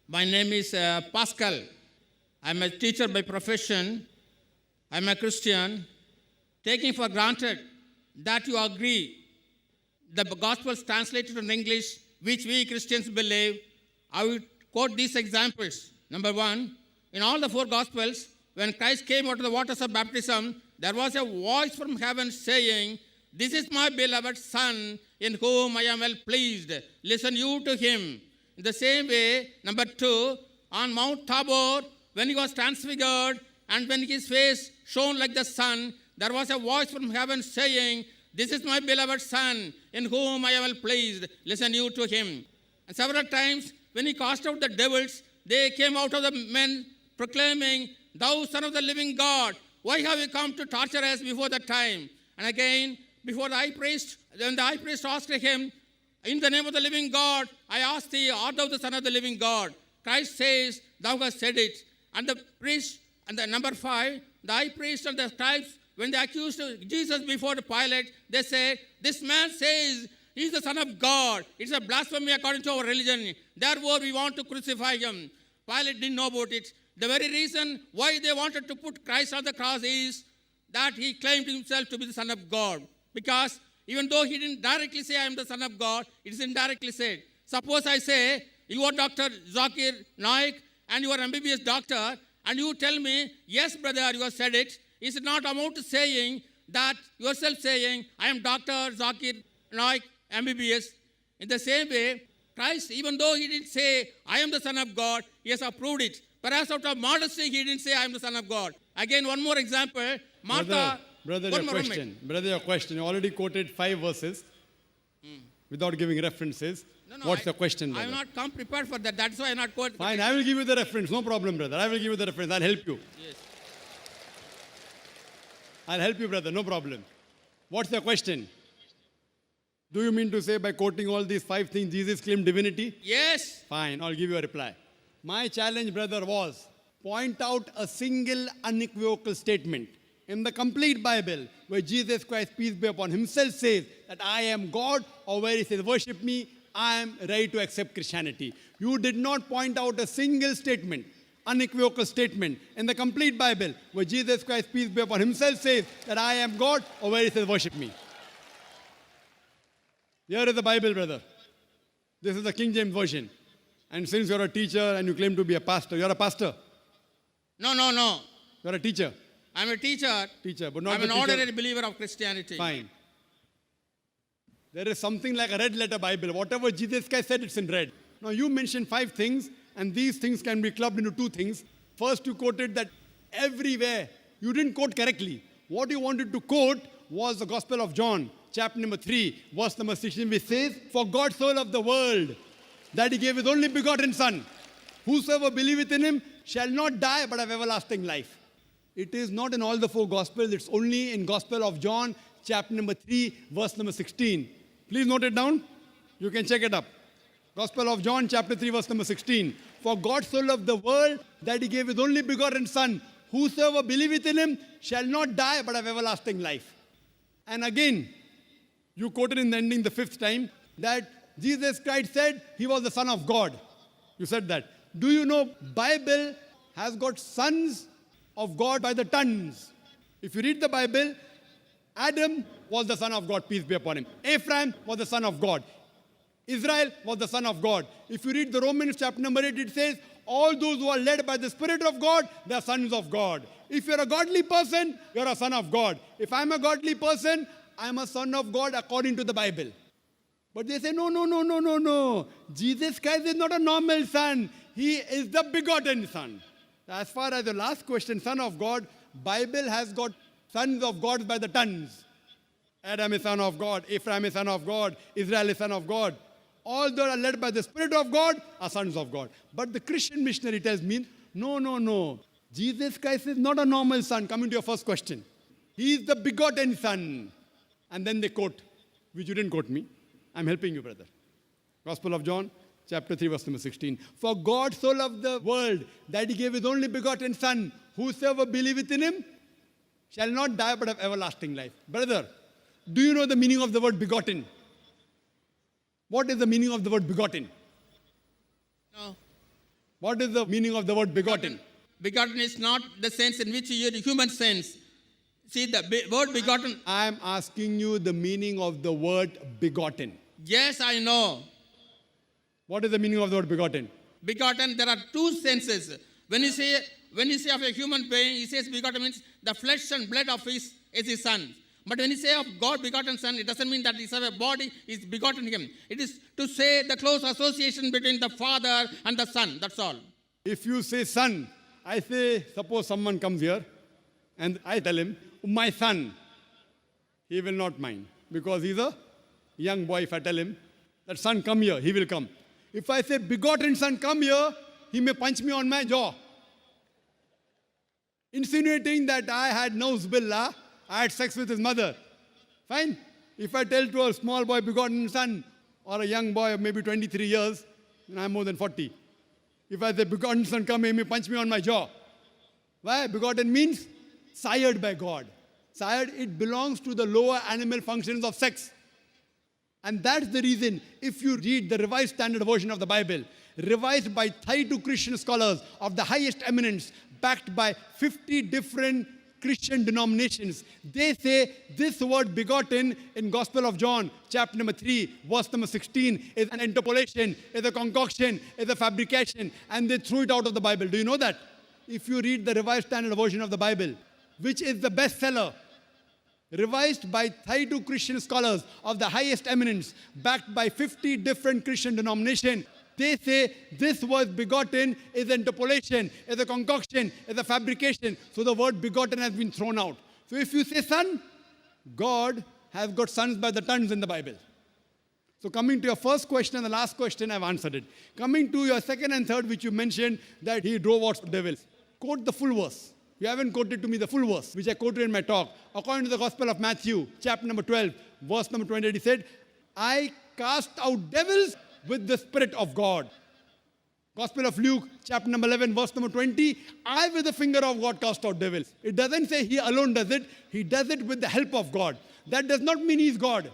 My name is Pascal. I'm a teacher by profession. I'm a Christian. Taking for granted that you agree the Gospels translated in English, which we Christians believe, I will quote these examples. Number one, in all the four Gospels, when Christ came out of the waters of baptism, there was a voice from heaven saying, "This is my beloved Son, in whom I am well pleased. Listen you to him." In the same way, number two, on Mount Tabor, when he was transfigured and when his face shone like the sun, there was a voice from heaven saying, "This is my beloved Son, in whom I am well pleased. Listen you to him." And several times, when he cast out the devils, they came out of the men proclaiming, "Thou Son of the living God, why have you come to torture us before the time?" And again, before the high priest, when the high priest asked him, "In the name of the living God, I ask thee, art thou the Son of the living God?" Christ says, "Thou hast said it." And the priest, and the number five, the high priest and the scribes, when they accused Jesus before Pilate, they said, "This man says he is the Son of God. It's a blasphemy according to our religion. Therefore, we want to crucify him." Pilate didn't know about it. The very reason why they wanted to put Christ on the cross is that he claimed himself to be the Son of God. Because even though he didn't directly say, "I am the Son of God," it is indirectly said. Suppose I say, "You are Dr. Zakir, Naik, and you are MBBS doctor," and you tell me, "Yes, brother, you have said it." Is it not amount to saying that yourself saying, "I am Dr. Zakir, Naik, MBBS"? In the same way, Christ, even though he didn't say, "I am the Son of God," he has approved it. Perhaps out of modesty, he didn't say, "I am the Son of God." Again, one more example. Martha. Brother, your question. You already quoted 5 verses without giving references. No, What's your question, brother? I have not come prepared for that. That's why I have not quoted. Fine, I will give you the reference. No problem, brother. I will give you the reference. I'll help you. Yes. I'll help you, brother. No problem. What's your question? Do you mean to say by quoting all these 5 things, Jesus claimed divinity? Yes. Fine, I'll give you a reply. My challenge, brother, was point out a single unequivocal statement in the complete Bible where Jesus Christ, peace be upon him, himself says that I am God, or where he says, "Worship me, I am ready to accept Christianity." You did not point out a single statement, unequivocal statement in the complete Bible where Jesus Christ, peace be upon him, himself says that I am God, or where he says, "Worship me." Here is the Bible, brother. This is the King James Version. And since you're a teacher and you claim to be a pastor, you're a pastor. No. You're a teacher. I'm a teacher. But not I'm an ordinary believer of Christianity. Fine. There is something like a red letter Bible. Whatever Jesus Christ said, it's in red. Now you mentioned 5 things, and these things can be clubbed into 2 things. First, you quoted that everywhere. You didn't quote correctly. What you wanted to quote was the Gospel of John, chapter number 3, verse number 16, which says, "For God so loved the world that he gave his only begotten Son. Whosoever believeth in him shall not die but have everlasting life." It is not in all the 4 Gospels. It's only in Gospel of John, chapter number 3, verse number 16. Please note it down. You can check it up. Gospel of John, chapter 3, verse number 16. "For God so loved the world that he gave his only begotten Son. Whosoever believeth in him shall not die but have everlasting life." And again, you quoted in the ending the 5th time that Jesus Christ said he was the Son of God. You said that. Do you know Bible has got sons of God by the tons? If you read the Bible, Adam was the son of God, peace be upon him. Ephraim was the son of God. Israel was the son of God. If you read the Romans chapter number 8, it says, all those who are led by the Spirit of God, they are sons of God. If you're a godly person, you're a son of God. If I'm a godly person, I'm a son of God according to the Bible. But they say, no. Jesus Christ is not a normal son. He is the begotten Son. As far as the last question, Son of God, Bible has got sons of God by the tons. Adam is son of God, Ephraim is son of God, Israel is son of God. All those are led by the Spirit of God are sons of God. But the Christian missionary tells me, no. Jesus Christ is not a normal son. Coming to your first question. He is the begotten Son. And then they quote, which you didn't quote me. I'm helping you, brother. Gospel of John, chapter 3, verse number 16. "For God so loved the world that he gave his only begotten Son. Whosoever believeth in him shall not die but have everlasting life." Brother, do you know the meaning of the word begotten? What is the meaning of the word begotten? No. What is the meaning of the word begotten? Begotten is not the sense in which you use human sense. See, the word begotten. I am asking you the meaning of the word begotten. Yes, I know. What is the meaning of the word begotten? Begotten, there are two senses. When you say of a human being, he says begotten means the flesh and blood of his son. But when you say of God begotten son, it doesn't mean that his body is begotten him. It is to say the close association between the father and the son. That's all. If you say son, I say, suppose someone comes here and I tell him, my son, he will not mind because he's a young boy. If I tell him that son, come here, he will come. If I say begotten son, come here, he may punch me on my jaw, insinuating that I had nauzubillah, I had sex with his mother. Fine. If I tell to a small boy begotten son, or a young boy of maybe 23 years, and I'm more than 40. If I say begotten son, come here, he may punch me on my jaw. Why? Begotten means sired by God. Sired, it belongs to the lower animal functions of sex. And that's the reason, if you read the Revised Standard Version of the Bible, revised by 32 Christian scholars of the highest eminence, backed by 50 different Christian denominations, they say this word begotten in Gospel of John, chapter number 3, verse number 16, is an interpolation, is a concoction, is a fabrication, and they threw it out of the Bible. Do you know that? If you read the Revised Standard Version of the Bible, which is the bestseller, revised by 32 Christian scholars of the highest eminence, backed by 50 different Christian denominations, they say this word begotten is an interpolation, is a concoction, is a fabrication. So the word begotten has been thrown out. So if you say son, God has got sons by the tons in the Bible. So coming to your first question and the last question, I've answered it. Coming to your second and third, which you mentioned, that he drove out devils. Quote the full verse. You haven't quoted to me the full verse, which I quoted in my talk. According to the Gospel of Matthew, chapter number 12, verse number 28, he said, I cast out devils with the Spirit of God. Gospel of Luke, chapter number 11, verse number 20, I with the finger of God cast out devils. It doesn't say he alone does it. He does it with the help of God. That does not mean he's God.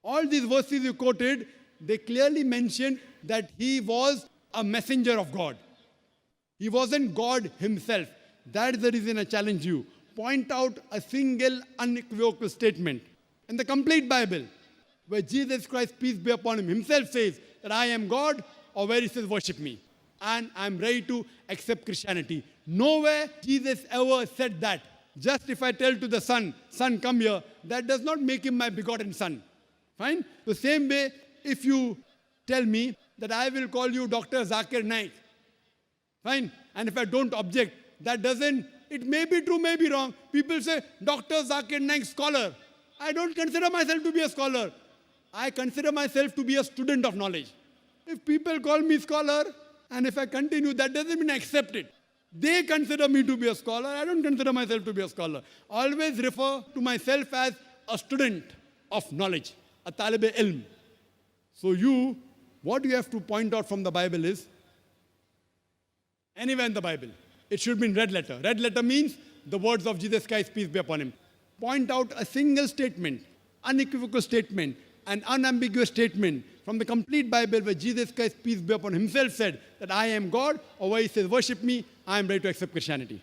All these verses you quoted, they clearly mention that he was a messenger of God. He wasn't God himself. That is the reason I challenge you. Point out a single unequivocal statement in the complete Bible where Jesus Christ, peace be upon him, himself says that I am God, or where he says worship me. And I'm ready to accept Christianity. Nowhere Jesus ever said that. Just if I tell to the son, son come here, that does not make him my begotten son. Fine? The same way, if you tell me that I will call you Dr. Zakir Naik, fine. And if I don't object, that doesn't, it may be true, may be wrong. People say, Dr. Zakir Naik, scholar. I don't consider myself to be a scholar. I consider myself to be a student of knowledge. If people call me scholar, and if I continue, that doesn't mean I accept it. They consider me to be a scholar. I don't consider myself to be a scholar. Always refer to myself as a student of knowledge, a talib-e-ilm. So what you have to point out from the Bible is, anywhere in the Bible, it should be in red letter. Red letter means the words of Jesus Christ, peace be upon him. Point out a single statement, unequivocal statement, an unambiguous statement from the complete Bible where Jesus Christ, peace be upon himself, said that I am God, or where he says worship me, I am ready to accept Christianity.